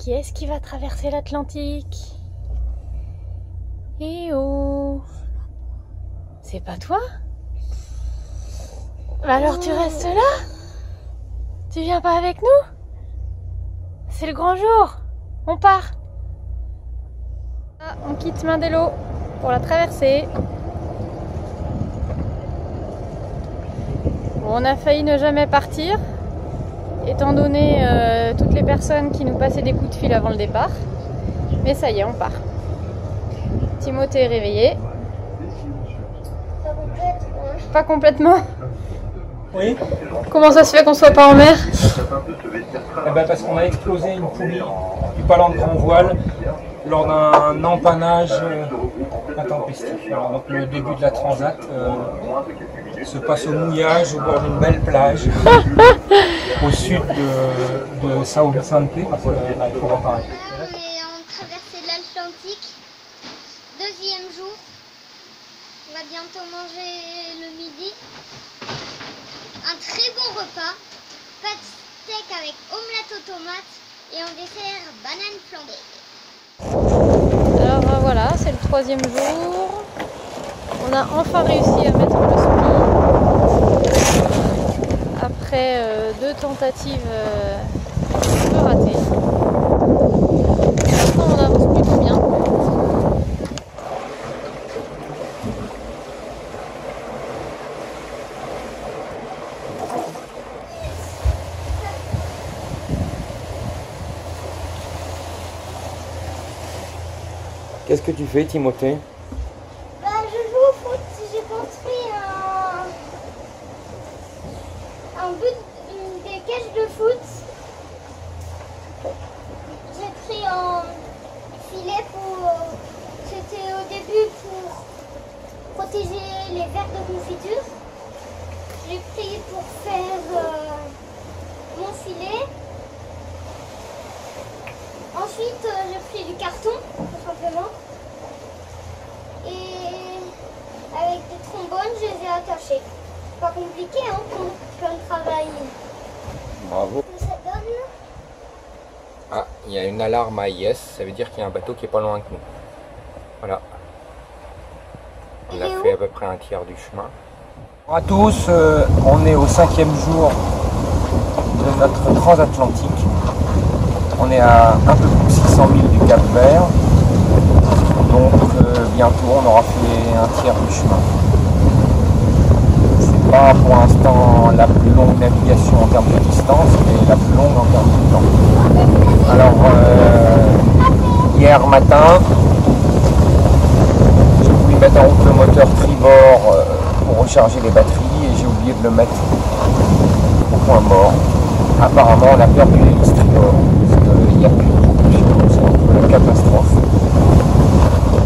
Qui est-ce qui va traverser l'Atlantique? Eh oh! C'est pas toi? Bah alors tu restes là? Tu viens pas avec nous? C'est le grand jour! On part! Ah, on quitte Mindelo pour la traversée. Bon, on a failli ne jamais partir, étant donné toutes les personnes qui nous passaient des coups de fil avant le départ. Mais ça y est, on part. Timothée est réveillé. Pas complètement. Oui. Comment ça se fait qu'on soit pas en mer? Eh ben parce qu'on a explosé une poulie du palan de grand voile lors d'un empannage intempestif. Alors, donc le début de la transat se passe au mouillage au bord d'une belle plage au sud de Sao Vicente, parce qu'il faut reparer. On est en traversée de l'Atlantique, deuxième jour. On va bientôt manger le midi. Un très bon repas, pâte steak avec omelette aux tomates et en dessert banane flambée. Alors voilà, c'est le troisième jour. On a enfin réussi à mettre le ski après deux tentatives un peu ratées. Maintenant on avance plutôt bien. Qu'est-ce que tu fais, Timothée? Bah, je joue au foot, j'ai construit des cages de foot. J'ai pris un filet c'était au début pour protéger les verres de confiture. J'ai pris pour faire mon filet. Ensuite, j'ai pris du carton, tout simplement. Et avec des trombones, je les ai attachés. Pas compliqué, hein, comme travail. Bravo. Que ça donne. Ah, il y a une alarme à IS, ça veut dire qu'il y a un bateau qui est pas loin de nous. Voilà. On a fait à peu près un tiers du chemin. Bonjour à tous, on est au 5e jour de notre transatlantique. On est à un peu plus de 600 000 du Cap Vert, donc bientôt on aura fait un tiers du chemin. C'est pas pour l'instant la plus longue navigation en termes de distance, mais la plus longue en termes de temps. Alors hier matin, j'ai voulu mettre en route le moteur tribord pour recharger les batteries et j'ai oublié de le mettre au point mort. Apparemment on a perdu l'hélice tribord. Il n'y a plus de propulsion, c'est un peu la catastrophe.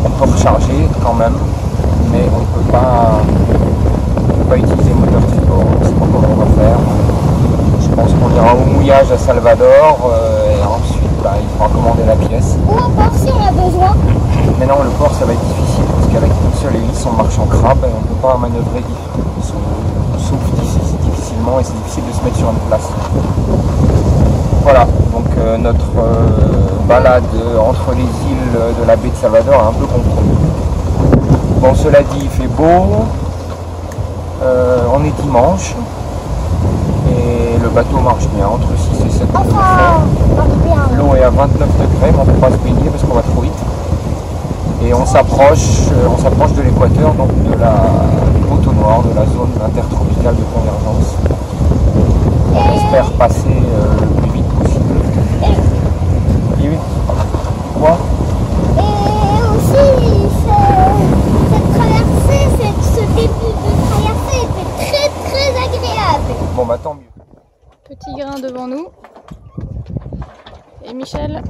On peut recharger quand même, mais on ne peut pas utiliser le moteur tribord. Je ne sais pas comment on va faire. Je pense qu'on ira au mouillage à Salvador et ensuite il faudra commander la pièce. Ou au port si on a besoin. Mais non, le port ça va être difficile parce qu'avec une seule hélice on marche en crabe et on ne peut pas manœuvrer sauf difficilement et c'est difficile de se mettre sur une place. Voilà, donc notre balade entre les îles de la baie de Salvador est un peu compromise. Bon, cela dit, il fait beau, on est dimanche, et le bateau marche bien, entre 6 et 7 degrés. L'eau est à 29 degrés, mais on ne peut pas se baigner parce qu'on va trop vite. Et on s'approche de l'équateur, donc de la poteau noir, de la zone intertropicale de convergence. On espère passer le plus vite possible. Et oui. Quoi? Et aussi, cette traversée, ce début de traversée était très très agréable. Bon bah tant mieux. Petit grain devant nous. Et Michel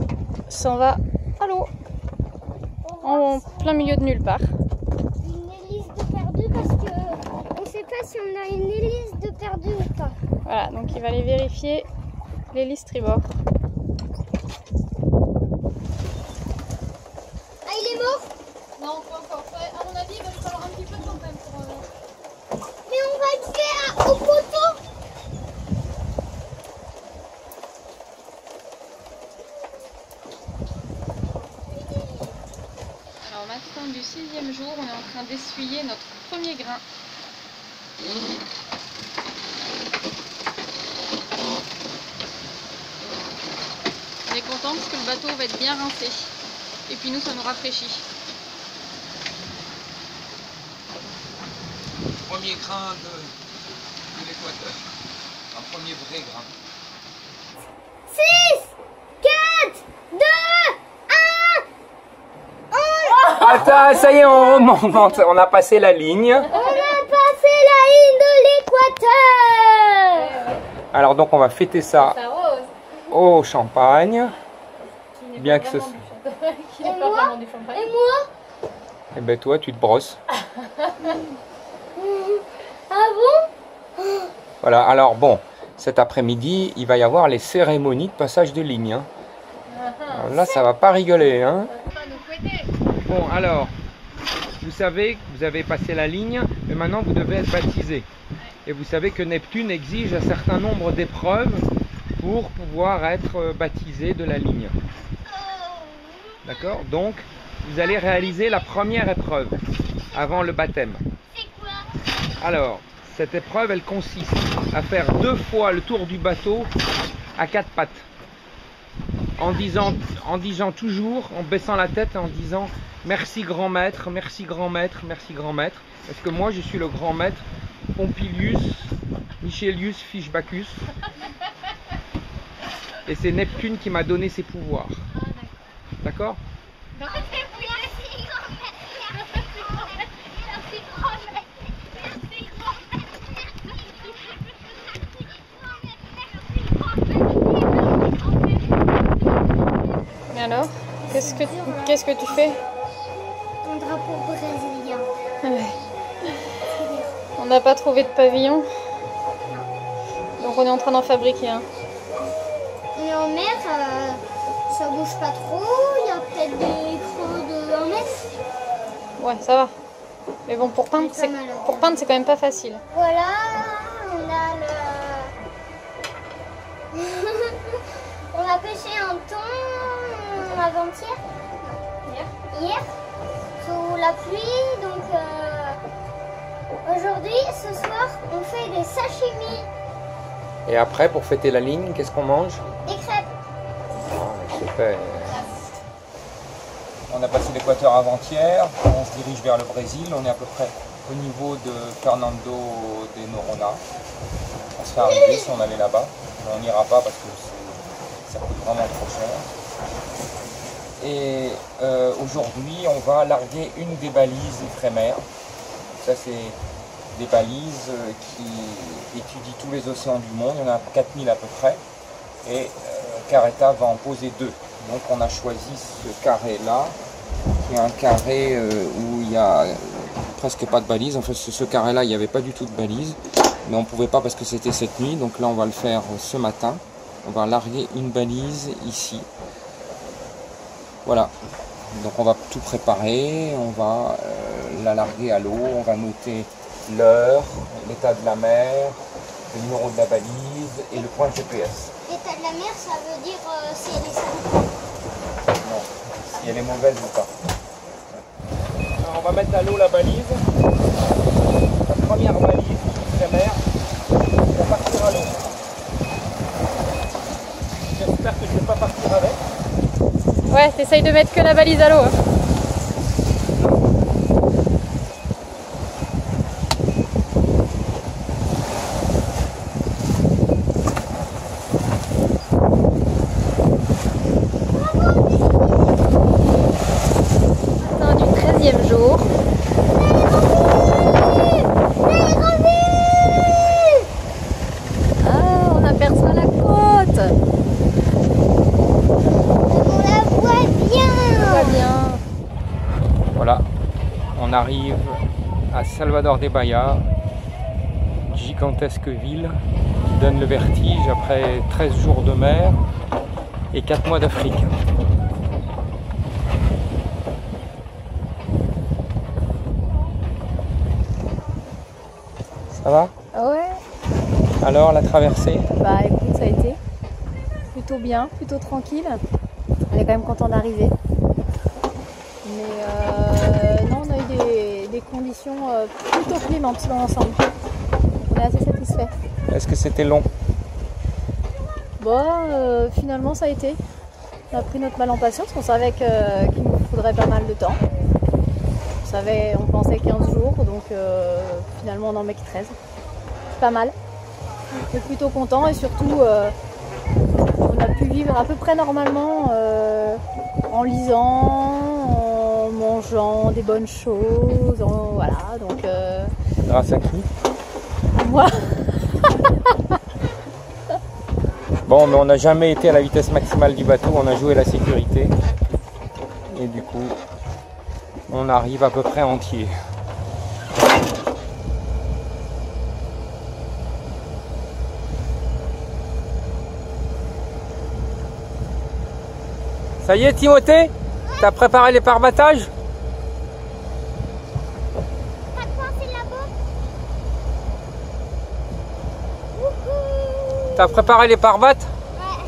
s'en va à l'eau. En plein milieu de nulle part. Une hélice de perdu parce que on ne sait pas si on a une hélice de perdu ou pas. Voilà, donc il va aller vérifier l'hélice tribord. Ah, il est mort? Non, pas encore. À mon avis, il va lui falloir un petit peu de temps quand même pour... Mais on va arriver au poteau. matin du 6e jour, on est en train d'essuyer notre premier grain. On est content parce que le bateau va être bien rincé. Et puis nous, ça nous rafraîchit. Premier grain de l'équateur. Un premier vrai grain. 6, 4, 2, 1. Attends, ça y est, on remonte. On a passé la ligne. On a passé la ligne de l'équateur. Alors donc on va fêter ça au champagne. Bien que ce soit... Et moi? Eh ben toi, tu te brosses. Ah bon? Voilà, alors bon, cet après-midi, il va y avoir les cérémonies de passage de ligne. Hein. Alors là, ça va pas rigoler. Hein. Bon, alors, vous savez que vous avez passé la ligne, mais maintenant vous devez être baptisé. Et vous savez que Neptune exige un certain nombre d'épreuves pour pouvoir être baptisé de la ligne. D'accord? Donc, vous allez réaliser la première épreuve avant le baptême. C'est quoi? Alors, cette épreuve, elle consiste à faire 2 fois le tour du bateau à 4 pattes. En disant toujours, en baissant la tête, en disant merci grand maître, merci grand maître, merci grand maître. Parce que moi, je suis le grand maître Pompilius Michelius Fischbacchus. Et c'est Neptune qui m'a donné ses pouvoirs. D'accord? Et alors, qu'est-ce que tu fais? Un drapeau brésilien. Ouais. On n'a pas trouvé de pavillon. Donc on est en train d'en fabriquer un. Et en mer, ça bouge pas trop. Il y a peut-être des creux de 1 mètre. Ouais, ça va. Mais bon, pour peindre, c'est quand même pas facile. Voilà, on a le... on a pêché un thon avant-hier. Hier, sous la pluie. Donc aujourd'hui, ce soir, on fait des sashimi. Et après, pour fêter la ligne, qu'est-ce qu'on mange? Des crêpes. Oh, super. On a passé l'équateur avant-hier, on se dirige vers le Brésil, on est à peu près au niveau de Fernando de Noronha. On se fait arriver si on allait là-bas, mais on n'ira pas parce que ça coûte vraiment trop cher. Et aujourd'hui, on va larguer une des balises éphémères. Ça, c'est des balises qui étudient tous les océans du monde, il y en a 4000 à peu près. Et Caretta va en poser 2. Donc on a choisi ce carré-là, qui est un carré où il n'y a presque pas de balise. En fait, ce carré-là, il n'y avait pas du tout de balise, mais on ne pouvait pas parce que c'était cette nuit. Donc là, on va le faire ce matin. On va larguer une balise ici. Voilà. Donc on va tout préparer, on va la larguer à l'eau, on va noter l'heure, l'état de la mer, le numéro de la balise et le point de GPS. L'état de la mer, ça veut dire si elle est salée. Non, si elle est mauvaise ou pas. Alors on va mettre à l'eau la balise. La première balise, la mer, va partir à l'eau. J'espère que je ne vais pas partir avec. Ouais, t'essayes de mettre que la balise à l'eau. Hein. Du 13e jour. Ah, on aperçoit la côte. On la voit bien. Très bien. Voilà, on arrive à Salvador de Bahia, gigantesque ville qui donne le vertige après 13 jours de mer et 4 mois d'Afrique. Ça va? Ouais. Alors la traversée? Bah écoute, ça a été plutôt bien, plutôt tranquille. On est quand même content d'arriver. Mais on a eu des conditions plutôt clémentes dans l'ensemble. On est assez satisfait. Est-ce que c'était long? Bon, finalement ça a été. On a pris notre mal en patience, on savait qu'il nous faudrait pas mal de temps. On pensait 15 jours, donc finalement on en met que 13. C'est pas mal. On est plutôt content et surtout on a pu vivre à peu près normalement en lisant, en mangeant des bonnes choses, voilà, donc... Grâce à qui? Moi. Bon, mais on n'a jamais été à la vitesse maximale du bateau, on a joué la sécurité. Et du coup, on arrive à peu près entier. Ça y est, Timothée? T'as préparé les pare-battages? Pas de penser là-bas. T'as préparé les pare-battes? Ouais.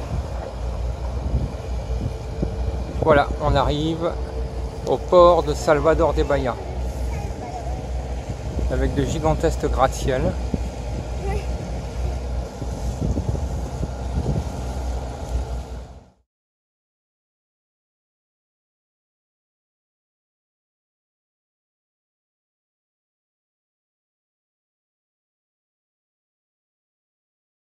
Voilà, on arrive au port de Salvador de Bahia avec de gigantesques gratte-ciel.